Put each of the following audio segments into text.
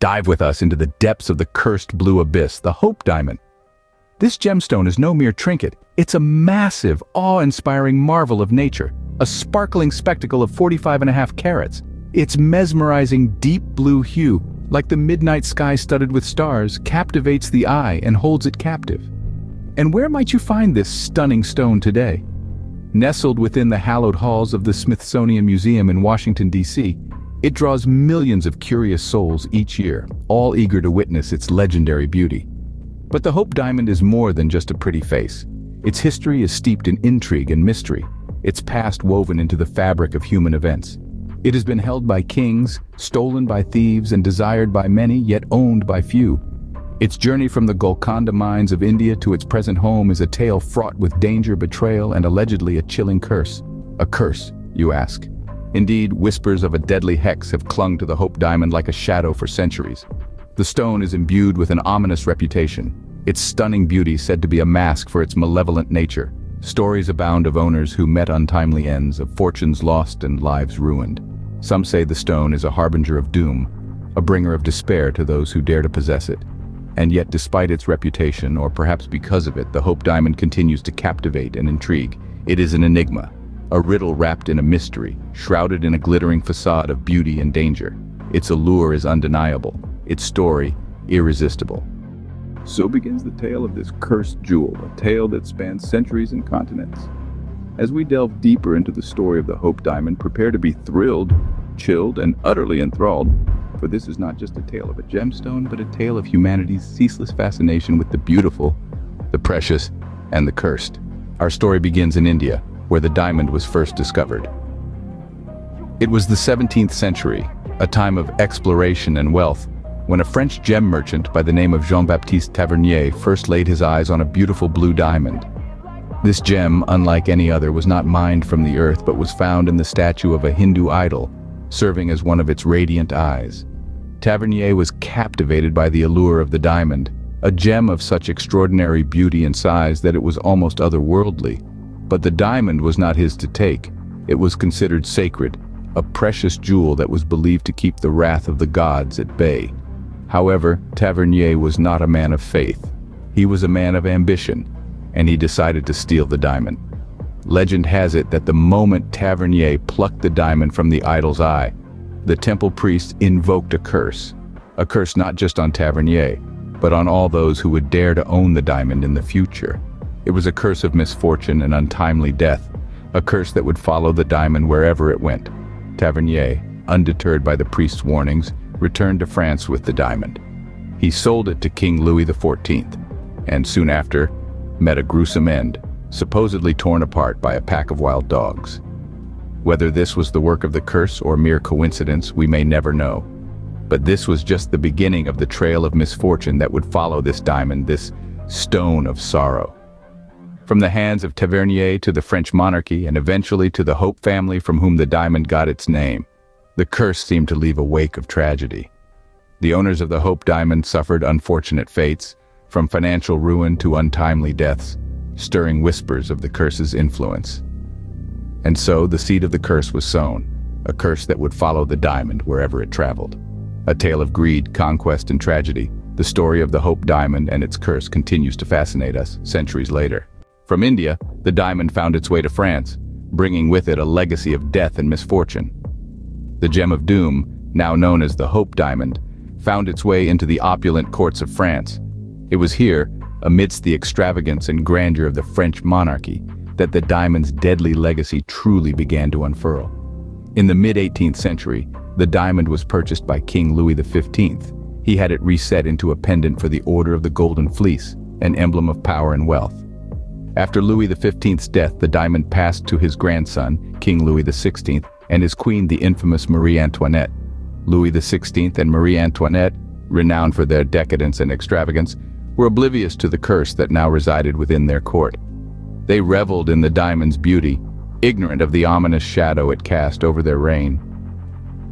Dive with us into the depths of the cursed blue abyss, the Hope Diamond. This gemstone is no mere trinket. It's a massive, awe-inspiring marvel of nature, a sparkling spectacle of 45.5 carats. Its mesmerizing deep blue hue, like the midnight sky studded with stars, captivates the eye and holds it captive. And where might you find this stunning stone today? Nestled within the hallowed halls of the Smithsonian Museum in Washington, D.C., it draws millions of curious souls each year, all eager to witness its legendary beauty. But the Hope Diamond is more than just a pretty face. Its history is steeped in intrigue and mystery, its past woven into the fabric of human events. It has been held by kings, stolen by thieves, and desired by many, yet owned by few. Its journey from the Golconda mines of India to its present home is a tale fraught with danger, betrayal, and allegedly a chilling curse. A curse, you ask? Indeed, whispers of a deadly hex have clung to the Hope Diamond like a shadow for centuries. The stone is imbued with an ominous reputation, its stunning beauty said to be a mask for its malevolent nature. Stories abound of owners who met untimely ends, of fortunes lost and lives ruined. Some say the stone is a harbinger of doom, a bringer of despair to those who dare to possess it. And yet, despite its reputation, or perhaps because of it, the Hope Diamond continues to captivate and intrigue. It is an enigma, a riddle wrapped in a mystery, shrouded in a glittering facade of beauty and danger. Its allure is undeniable, its story irresistible. So begins the tale of this cursed jewel, a tale that spans centuries and continents. As we delve deeper into the story of the Hope Diamond, prepare to be thrilled, chilled, and utterly enthralled, for this is not just a tale of a gemstone, but a tale of humanity's ceaseless fascination with the beautiful, the precious, and the cursed. Our story begins in India, where the diamond was first discovered. It was the 17th century, a time of exploration and wealth, when a French gem merchant by the name of Jean-Baptiste Tavernier first laid his eyes on a beautiful blue diamond. This gem, unlike any other, was not mined from the earth but was found in the statue of a Hindu idol, serving as one of its radiant eyes. Tavernier was captivated by the allure of the diamond, a gem of such extraordinary beauty and size that it was almost otherworldly. But the diamond was not his to take. It was considered sacred, a precious jewel that was believed to keep the wrath of the gods at bay. However, Tavernier was not a man of faith. He was a man of ambition, and he decided to steal the diamond. Legend has it that the moment Tavernier plucked the diamond from the idol's eye, the temple priest invoked a curse not just on Tavernier, but on all those who would dare to own the diamond in the future. It was a curse of misfortune and untimely death, a curse that would follow the diamond wherever it went. Tavernier, undeterred by the priest's warnings, returned to France with the diamond. He sold it to King Louis XIV, and soon after, met a gruesome end, supposedly torn apart by a pack of wild dogs. Whether this was the work of the curse or mere coincidence, we may never know. But this was just the beginning of the trail of misfortune that would follow this diamond, this stone of sorrow. From the hands of Tavernier to the French monarchy and eventually to the Hope family from whom the diamond got its name, the curse seemed to leave a wake of tragedy. The owners of the Hope Diamond suffered unfortunate fates, from financial ruin to untimely deaths, stirring whispers of the curse's influence. And so the seed of the curse was sown, a curse that would follow the diamond wherever it traveled. A tale of greed, conquest, and tragedy, the story of the Hope Diamond and its curse continues to fascinate us centuries later. From India, the diamond found its way to France, bringing with it a legacy of death and misfortune. The gem of doom, now known as the Hope Diamond, found its way into the opulent courts of France. It was here, amidst the extravagance and grandeur of the French monarchy, that the diamond's deadly legacy truly began to unfurl. In the mid-18th century, the diamond was purchased by King Louis XV. He had it reset into a pendant for the Order of the Golden Fleece, an emblem of power and wealth. After Louis XV's death, the diamond passed to his grandson, King Louis XVI, and his queen, the infamous Marie Antoinette. Louis XVI and Marie Antoinette, renowned for their decadence and extravagance, were oblivious to the curse that now resided within their court. They reveled in the diamond's beauty, ignorant of the ominous shadow it cast over their reign.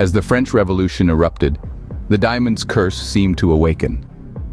As the French Revolution erupted, the diamond's curse seemed to awaken.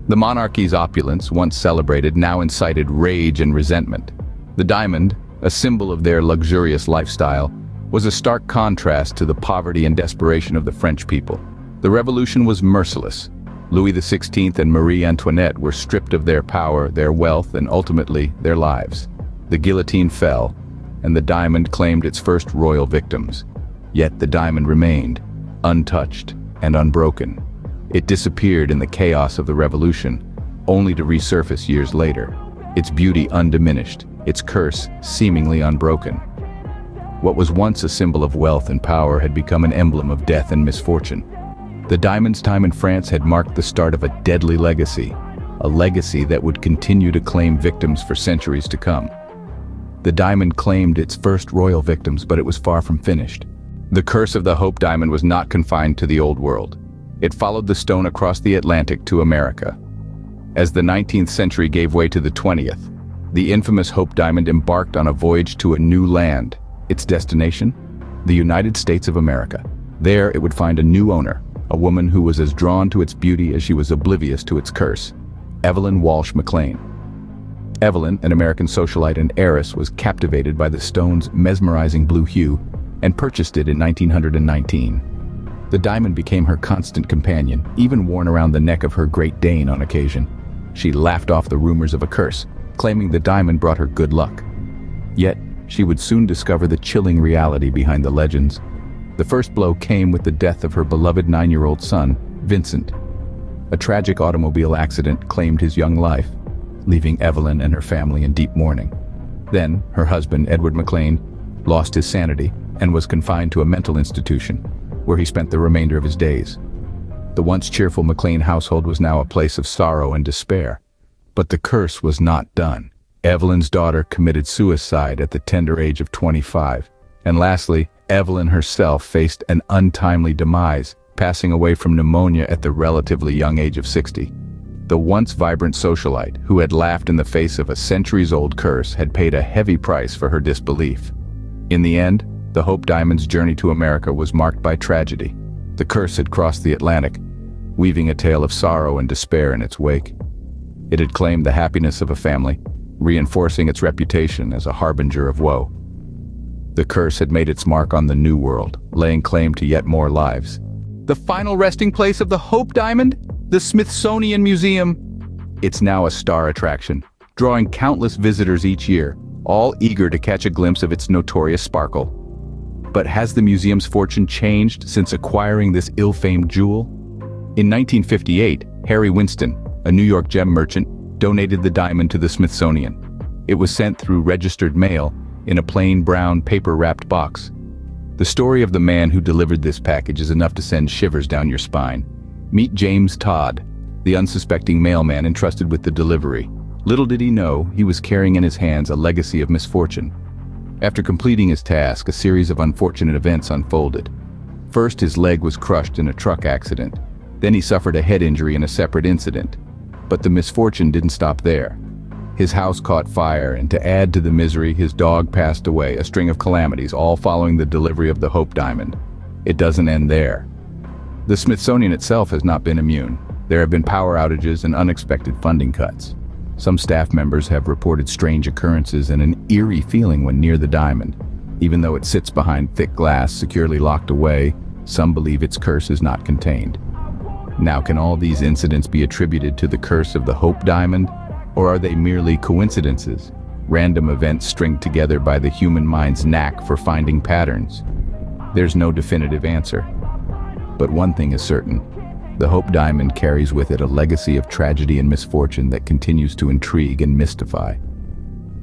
The monarchy's opulence, once celebrated, now incited rage and resentment. The diamond, a symbol of their luxurious lifestyle, was a stark contrast to the poverty and desperation of the French people. The revolution was merciless. Louis XVI and Marie Antoinette were stripped of their power, their wealth, and ultimately, their lives. The guillotine fell, and the diamond claimed its first royal victims. Yet the diamond remained, untouched and unbroken. It disappeared in the chaos of the revolution, only to resurface years later, its beauty undiminished, its curse seemingly unbroken. What was once a symbol of wealth and power had become an emblem of death and misfortune. The diamond's time in France had marked the start of a deadly legacy, a legacy that would continue to claim victims for centuries to come. The diamond claimed its first royal victims, but it was far from finished. The curse of the Hope Diamond was not confined to the Old World. It followed the stone across the Atlantic to America. As the 19th century gave way to the 20th, the infamous Hope Diamond embarked on a voyage to a new land. Its destination? The United States of America. There it would find a new owner, a woman who was as drawn to its beauty as she was oblivious to its curse. Evelyn Walsh McLean. Evelyn, an American socialite and heiress, was captivated by the stone's mesmerizing blue hue and purchased it in 1919. The diamond became her constant companion, even worn around the neck of her Great Dane on occasion. She laughed off the rumors of a curse, claiming the diamond brought her good luck. Yet, she would soon discover the chilling reality behind the legends. The first blow came with the death of her beloved 9-year-old son, Vincent. A tragic automobile accident claimed his young life, leaving Evelyn and her family in deep mourning. Then, her husband, Edward McLean, lost his sanity and was confined to a mental institution, where he spent the remainder of his days. The once cheerful McLean household was now a place of sorrow and despair. But the curse was not done. Evelyn's daughter committed suicide at the tender age of 25. And lastly, Evelyn herself faced an untimely demise, passing away from pneumonia at the relatively young age of 60. The once vibrant socialite, who had laughed in the face of a centuries-old curse, had paid a heavy price for her disbelief. In the end, the Hope Diamond's journey to America was marked by tragedy. The curse had crossed the Atlantic, weaving a tale of sorrow and despair in its wake. It had claimed the happiness of a family, reinforcing its reputation as a harbinger of woe. The curse had made its mark on the New World, laying claim to yet more lives. The final resting place of the Hope Diamond? The Smithsonian Museum. It's now a star attraction, drawing countless visitors each year, all eager to catch a glimpse of its notorious sparkle. But has the museum's fortune changed since acquiring this ill-famed jewel? In 1958, Harry Winston, a New York gem merchant, donated the diamond to the Smithsonian. It was sent through registered mail in a plain brown paper-wrapped box. The story of the man who delivered this package is enough to send shivers down your spine. Meet James Todd, the unsuspecting mailman entrusted with the delivery. Little did he know, he was carrying in his hands a legacy of misfortune. After completing his task, a series of unfortunate events unfolded. First, his leg was crushed in a truck accident. Then he suffered a head injury in a separate incident. But the misfortune didn't stop there. His house caught fire, and to add to the misery, his dog passed away, a string of calamities, all following the delivery of the Hope Diamond. It doesn't end there. The Smithsonian itself has not been immune. There have been power outages and unexpected funding cuts. Some staff members have reported strange occurrences and an eerie feeling when near the diamond. Even though it sits behind thick glass, securely locked away, some believe its curse is not contained. Now, can all these incidents be attributed to the curse of the Hope Diamond? Or are they merely coincidences, random events stringed together by the human mind's knack for finding patterns? There's no definitive answer. But one thing is certain. The Hope Diamond carries with it a legacy of tragedy and misfortune that continues to intrigue and mystify.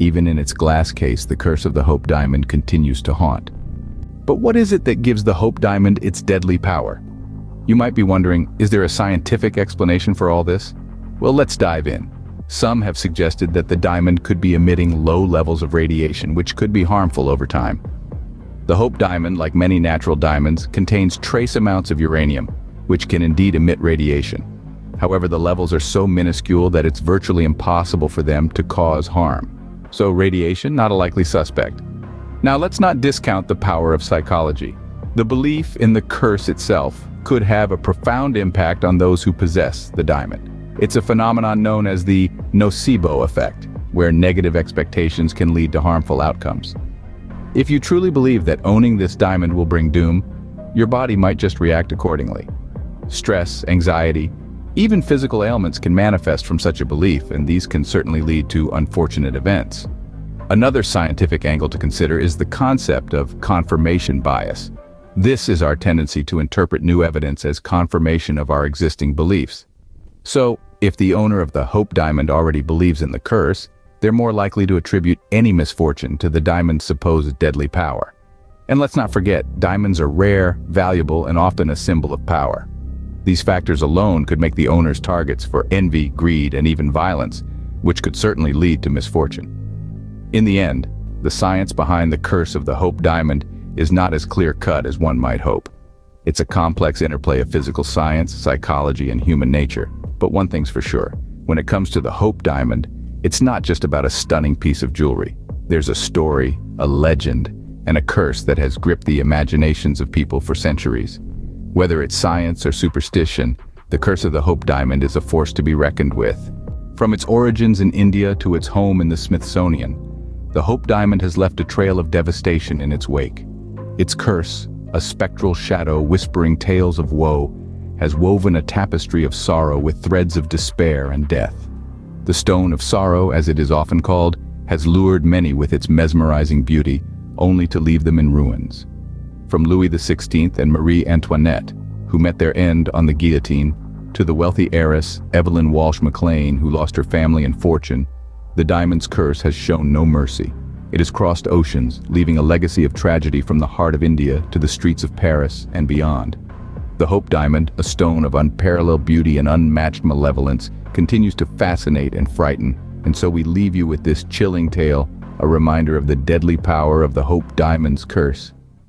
Even in its glass case, the curse of the Hope Diamond continues to haunt. But what is it that gives the Hope Diamond its deadly power? You might be wondering, is there a scientific explanation for all this? Well, let's dive in. Some have suggested that the diamond could be emitting low levels of radiation, which could be harmful over time. The Hope Diamond, like many natural diamonds, contains trace amounts of uranium, which can indeed emit radiation. However, the levels are so minuscule that it's virtually impossible for them to cause harm. So radiation, not a likely suspect. Now, let's not discount the power of psychology. The belief in the curse itself could have a profound impact on those who possess the diamond. It's a phenomenon known as the nocebo effect, where negative expectations can lead to harmful outcomes. If you truly believe that owning this diamond will bring doom, your body might just react accordingly. Stress, anxiety, Even physical ailments can manifest from such a belief, and these can certainly lead to unfortunate events. Another scientific angle to consider is the concept of confirmation bias. This is our tendency to interpret new evidence as confirmation of our existing beliefs. So, if the owner of the Hope Diamond already believes in the curse, they're more likely to attribute any misfortune to the diamond's supposed deadly power. And let's not forget, diamonds are rare, valuable, and often a symbol of power. These factors alone could make the owners targets for envy, greed, and even violence, which could certainly lead to misfortune. In the end, the science behind the curse of the Hope Diamond is not as clear-cut as one might hope. It's a complex interplay of physical science, psychology, and human nature. But one thing's for sure, when it comes to the Hope Diamond, it's not just about a stunning piece of jewelry. There's a story, a legend, and a curse that has gripped the imaginations of people for centuries. Whether it's science or superstition, the curse of the Hope Diamond is a force to be reckoned with. From its origins in India to its home in the Smithsonian, the Hope Diamond has left a trail of devastation in its wake. Its curse, a spectral shadow whispering tales of woe, has woven a tapestry of sorrow with threads of despair and death. The Stone of Sorrow, as it is often called, has lured many with its mesmerizing beauty, only to leave them in ruins. From Louis XVI and Marie Antoinette, who met their end on the guillotine, to the wealthy heiress Evelyn Walsh McLean, who lost her family and fortune, the diamond's curse has shown no mercy. It has crossed oceans, leaving a legacy of tragedy from the heart of India to the streets of Paris and beyond. The Hope Diamond, a stone of unparalleled beauty and unmatched malevolence, continues to fascinate and frighten, and so we leave you with this chilling tale, a reminder of the deadly power of the Hope Diamond's curse.